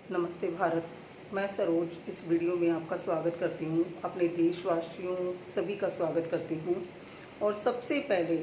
नमस्ते भारत। मैं सरोज इस वीडियो में आपका स्वागत करती हूँ, अपने देशवासियों सभी का स्वागत करती हूँ। और सबसे पहले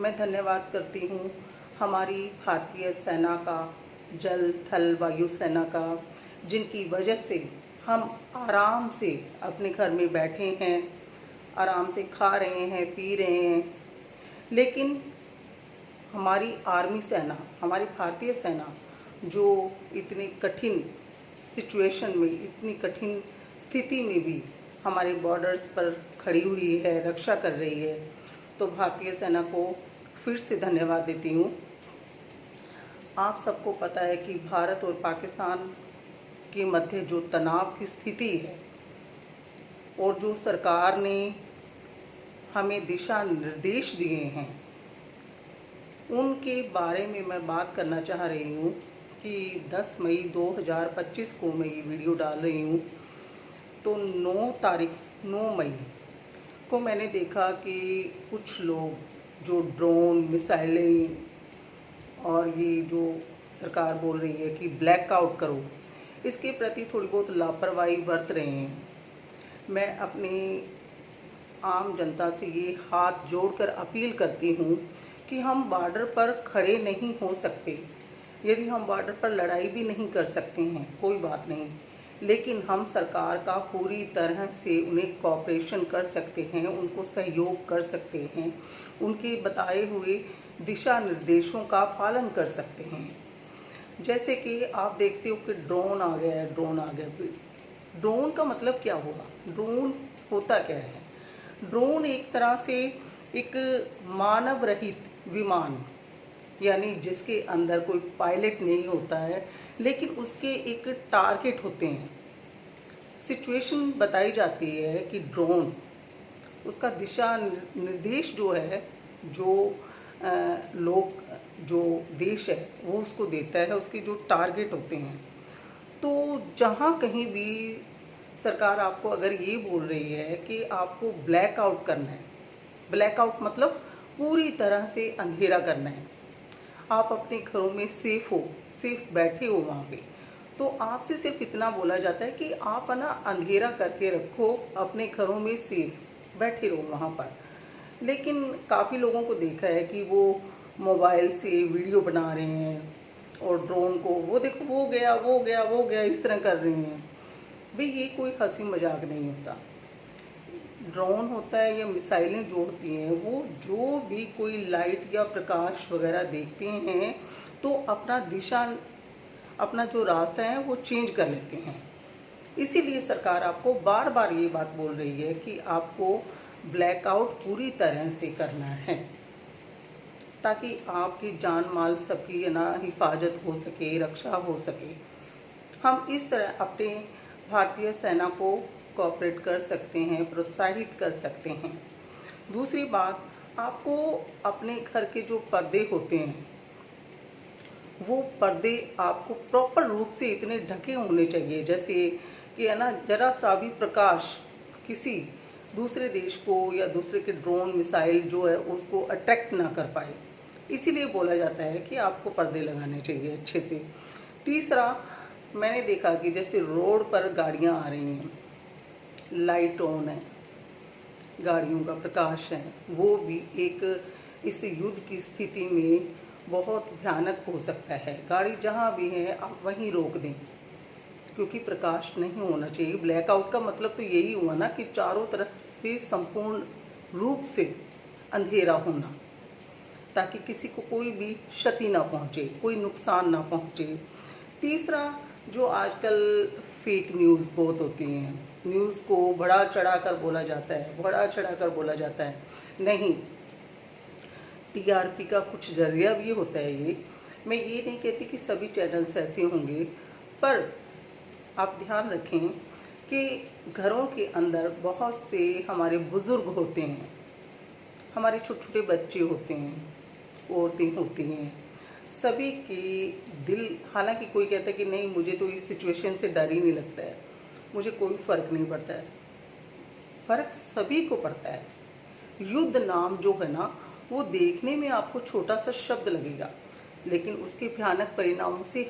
मैं धन्यवाद करती हूँ हमारी भारतीय सेना का, जल थल वायु सेना का, जिनकी वजह से हम आराम से अपने घर में बैठे हैं, आराम से खा रहे हैं, पी रहे हैं। लेकिन हमारी आर्मी सेना, हमारी भारतीय सेना जो इतनी कठिन सिचुएशन में, इतनी कठिन स्थिति में भी हमारे बॉर्डर्स पर खड़ी हुई है, रक्षा कर रही है, तो भारतीय सेना को फिर से धन्यवाद देती हूँ। आप सबको पता है कि भारत और पाकिस्तान के मध्य जो तनाव की स्थिति है और जो सरकार ने हमें दिशा निर्देश दिए हैं, उनके बारे में मैं बात करना चाह रही हूँ कि 10 मई 2025 को मैं ये वीडियो डाल रही हूँ। तो 9 मई को मैंने देखा कि कुछ लोग जो ड्रोन, मिसाइलें और ये जो सरकार बोल रही है कि ब्लैकआउट करो, इसके प्रति थोड़ी बहुत लापरवाही बरत रहे हैं। मैं अपनी आम जनता से ये हाथ जोड़कर अपील करती हूँ कि हम बॉर्डर पर खड़े नहीं हो सकते। यदि हम बॉर्डर पर लड़ाई भी नहीं कर सकते हैं, कोई बात नहीं, लेकिन हम सरकार का पूरी तरह से उन्हें कोऑपरेशन कर सकते हैं, उनको सहयोग कर सकते हैं, उनके बताए हुए दिशा निर्देशों का पालन कर सकते हैं। जैसे कि आप देखते हो कि ड्रोन आ गया है, ड्रोन आ गया। ड्रोन का मतलब क्या हुआ? ड्रोन होता क्या है? ड्रोन एक तरह से एक मानव रहित विमान, यानी जिसके अंदर कोई पायलट नहीं होता है, लेकिन उसके एक टारगेट होते हैं। सिचुएशन बताई जाती है कि ड्रोन, उसका दिशा निर्देश जो है, जो लोग, जो देश है वो उसको देता है, उसके जो टारगेट होते हैं। तो जहाँ कहीं भी सरकार आपको अगर ये बोल रही है कि आपको ब्लैकआउट करना है, ब्लैकआउट मतलब पूरी तरह से अंधेरा करना है, आप अपने घरों में सेफ हो, सेफ बैठे हो वहाँ पे, तो आपसे सिर्फ इतना बोला जाता है कि आप ना अंधेरा करके रखो, अपने घरों में सेफ बैठे रहो वहाँ पर। लेकिन काफ़ी लोगों को देखा है कि वो मोबाइल से वीडियो बना रहे हैं और ड्रोन को वो देखो, वो गया, वो गया, वो गया, इस तरह कर रहे हैं। भाई ये कोई हंसी मजाक नहीं होता। ड्रोन होता है या मिसाइलें जो होती हैं, वो जो भी कोई लाइट या प्रकाश वगैरह देखते हैं तो अपना दिशा, अपना जो रास्ता है वो चेंज कर लेते हैं। इसीलिए सरकार आपको बार बार ये बात बोल रही है कि आपको ब्लैकआउट पूरी तरह से करना है, ताकि आपकी जान माल सबकी ना हिफाजत हो सके, रक्षा हो सके। हम इस तरह अपने भारतीय सेना को कोऑपरेट कर सकते हैं, प्रोत्साहित कर सकते हैं। दूसरी बात, आपको अपने घर के जो पर्दे होते हैं, वो पर्दे आपको प्रॉपर रूप से इतने ढके होने चाहिए जैसे कि है ना, जरा सा भी प्रकाश किसी दूसरे देश को या दूसरे के ड्रोन, मिसाइल जो है उसको अट्रैक्ट ना कर पाए। इसीलिए बोला जाता है कि आपको पर्दे लगाने चाहिए अच्छे से। तीसरा, मैंने देखा कि जैसे रोड पर गाड़ियाँ आ रही हैं, लाइट ऑन है, गाड़ियों का प्रकाश है, वो भी एक इस युद्ध की स्थिति में बहुत भयानक हो सकता है। गाड़ी जहाँ भी है आप वहीं रोक दें, क्योंकि प्रकाश नहीं होना चाहिए। ब्लैकआउट का मतलब तो यही हुआ ना कि चारों तरफ से संपूर्ण रूप से अंधेरा होना, ताकि किसी को कोई भी क्षति ना पहुँचे, कोई नुकसान ना पहुँचे। तीसरा, जो आजकल फेक न्यूज़ बहुत होती हैं, न्यूज़ को बढ़ा चढ़ा कर बोला जाता है, बढ़ा चढ़ा कर बोला जाता है। नहीं, टीआरपी का कुछ जरिया भी होता है ये। मैं ये नहीं कहती कि सभी चैनल्स ऐसे होंगे, पर आप ध्यान रखें कि घरों के अंदर बहुत से हमारे बुज़ुर्ग होते हैं, हमारे छोटे छोटे बच्चे होते हैं, औरतें होती हैं, सभी के दिल, हालांकि कोई कहता है कि नहीं मुझे तो इस सिचुएशन से डर ही नहीं लगता है, मुझे कोई फ़र्क नहीं पड़ता है। फ़र्क सभी को पड़ता है। युद्ध नाम जो है ना, वो देखने में आपको छोटा सा शब्द लगेगा, लेकिन उसके भयानक परिणामों से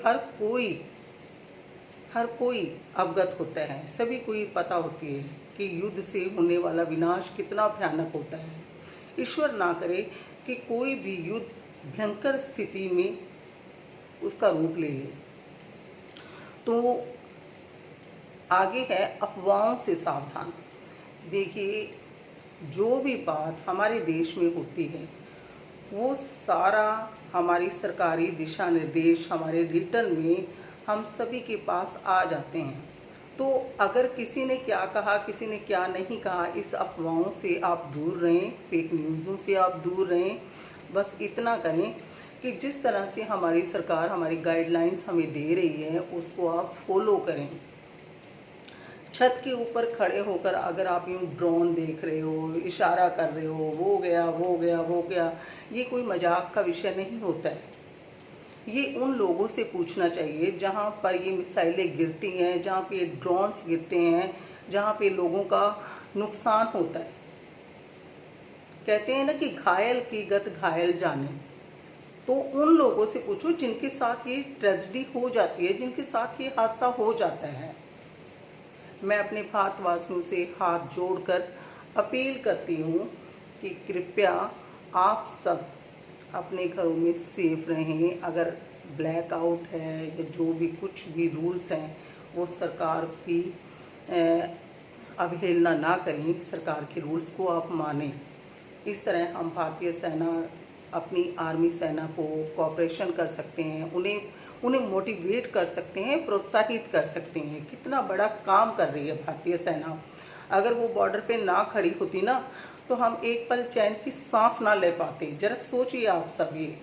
हर कोई अवगत होता है, सभी को ये पता होती है कि युद्ध से होने वाला विनाश कितना भयानक होता है। ईश्वर ना करे कि कोई भी युद्ध भयंकर स्थिति में उसका रूप ले ले। तो आगे है अफवाहों से सावधान। देखिए, जो भी बात हमारे देश में होती है वो सारा हमारी सरकारी दिशा निर्देश हमारे रिटर्न में हम सभी के पास आ जाते हैं। तो अगर किसी ने क्या कहा, किसी ने क्या नहीं कहा, इस अफवाहों से आप दूर रहें, फेक न्यूज़ों से आप दूर रहें। बस इतना करें कि जिस तरह से हमारी सरकार हमारी गाइडलाइंस हमें दे रही है उसको आप फॉलो करें। छत के ऊपर खड़े होकर अगर आप यूँ ड्रोन देख रहे हो, इशारा कर रहे हो, वो गया वो गया वो गया, ये कोई मजाक का विषय नहीं होता है। ये उन लोगों से पूछना चाहिए जहाँ पर ये मिसाइलें गिरती हैं, जहाँ पे ड्रोन्स गिरते हैं, जहाँ पे लोगों का नुकसान होता है। कहते हैं ना कि घायल की गत घायल जाने। तो उन लोगों से पूछो जिनके साथ ये ट्रेजेडी हो जाती है, जिनके साथ ये हादसा हो जाता है। मैं अपने भारतवासियों से हाथ जोड़कर अपील करती हूँ कि कृपया आप सब अपने घरों में सेफ रहें। अगर ब्लैकआउट है या जो भी कुछ भी रूल्स हैं वो सरकार की अवहेलना ना करें, सरकार के रूल्स को आप मानें। इस तरह हम भारतीय सेना अपनी आर्मी सेना को कोऑपरेशन कर सकते हैं, उन्हें मोटिवेट कर सकते हैं, प्रोत्साहित कर सकते हैं। कितना बड़ा काम कर रही है भारतीय सेना। अगर वो बॉर्डर पे ना खड़ी होती ना तो हम एक पल चैन की सांस ना ले पाते। जरा सोचिए आप सब, ये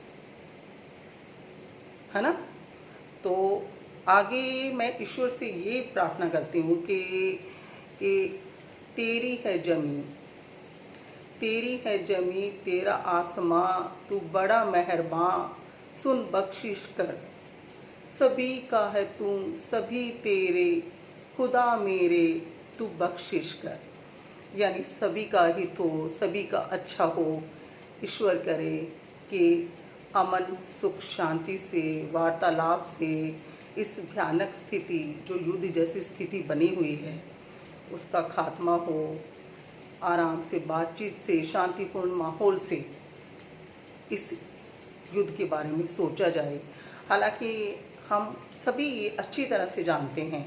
है ना। तो आगे मैं ईश्वर से ये प्रार्थना करती हूँ कि तेरी है ज़मीं, तेरी है ज़मीं, तेरा आसमां, तू बड़ा मेहरबान, सुन बख्शिश कर। सभी का है तू, सभी तेरे, खुदा मेरे, तू बख्शिश कर। यानी सभी का हित हो, सभी का अच्छा हो। ईश्वर करे कि अमन सुख शांति से, वार्तालाप से इस भयानक स्थिति जो युद्ध जैसी स्थिति बनी हुई है उसका खात्मा हो। आराम से, बातचीत से, शांतिपूर्ण माहौल से इस युद्ध के बारे में सोचा जाए। हालांकि हम सभी ये अच्छी तरह से जानते हैं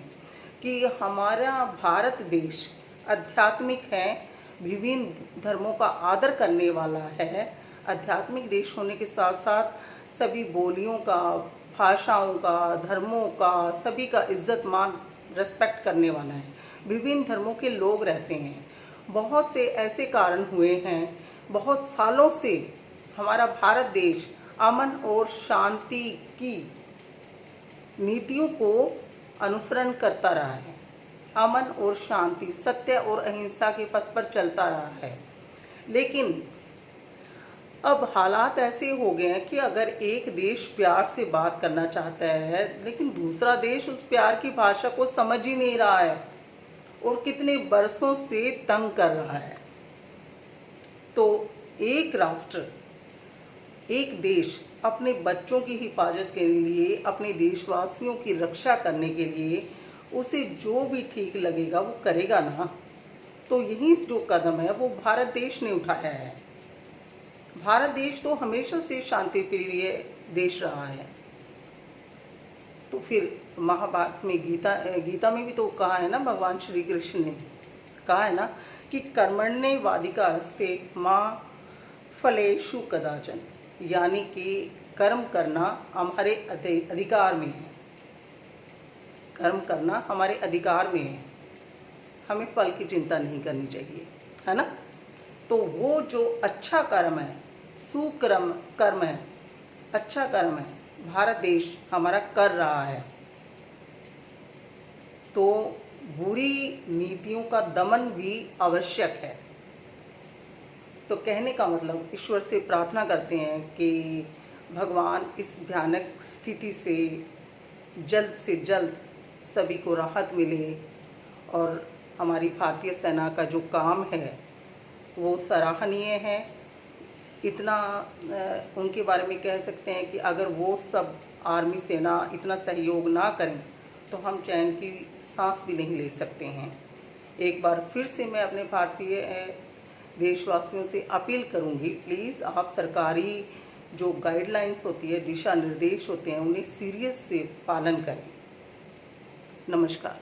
कि हमारा भारत देश आध्यात्मिक है, विभिन्न धर्मों का आदर करने वाला है। आध्यात्मिक देश होने के साथ साथ सभी बोलियों का, भाषाओं का, धर्मों का, सभी का इज्जत मान रेस्पेक्ट करने वाला है। विभिन्न धर्मों के लोग रहते हैं। बहुत से ऐसे कारण हुए हैं, बहुत सालों से हमारा भारत देश अमन और शांति की नीतियों को अनुसरण करता रहा है। अमन और शांति, सत्य और अहिंसा के पथ पर चलता रहा है। लेकिन अब हालात ऐसे हो गए हैं कि अगर एक देश प्यार से बात करना चाहता है लेकिन दूसरा देश उस प्यार की भाषा को समझ ही नहीं रहा है और कितने बरसों से तंग कर रहा है। तो एक राष्ट्र, एक देश अपने बच्चों की हिफाजत के लिए, अपने देशवासियों की रक्षा करने के लिए उसे जो भी ठीक लगेगा वो करेगा ना। तो यही जो कदम है वो भारत देश ने उठाया है। भारत देश तो हमेशा से शांति प्रिय देश रहा है। तो फिर महाभारत में, गीता में भी तो कहा है ना, भगवान श्री कृष्ण ने कहा है ना कि कर्मण्येवाधिकारस्ते मा फलेषु कदाचन। यानी कि कर्म करना हमारे अधिकार में है, कर्म करना हमारे अधिकार में है, हमें फल की चिंता नहीं करनी चाहिए, है ना। तो वो जो अच्छा कर्म है, सुकर्म कर्म है, अच्छा कर्म है, भारत देश हमारा कर रहा है। तो बुरी नीतियों का दमन भी आवश्यक है। तो कहने का मतलब, ईश्वर से प्रार्थना करते हैं कि भगवान इस भयानक स्थिति से जल्द सभी को राहत मिले और हमारी भारतीय सेना का जो काम है वो सराहनीय है। इतना उनके बारे में कह सकते हैं कि अगर वो सब आर्मी सेना इतना सहयोग ना करें तो हम चैन की सांस भी नहीं ले सकते हैं। एक बार फिर से मैं अपने भारतीय देशवासियों से अपील करूंगी, प्लीज़ आप सरकारी जो गाइडलाइंस होती है, दिशा निर्देश होते हैं, उन्हें सीरियस से पालन करें। नमस्कार।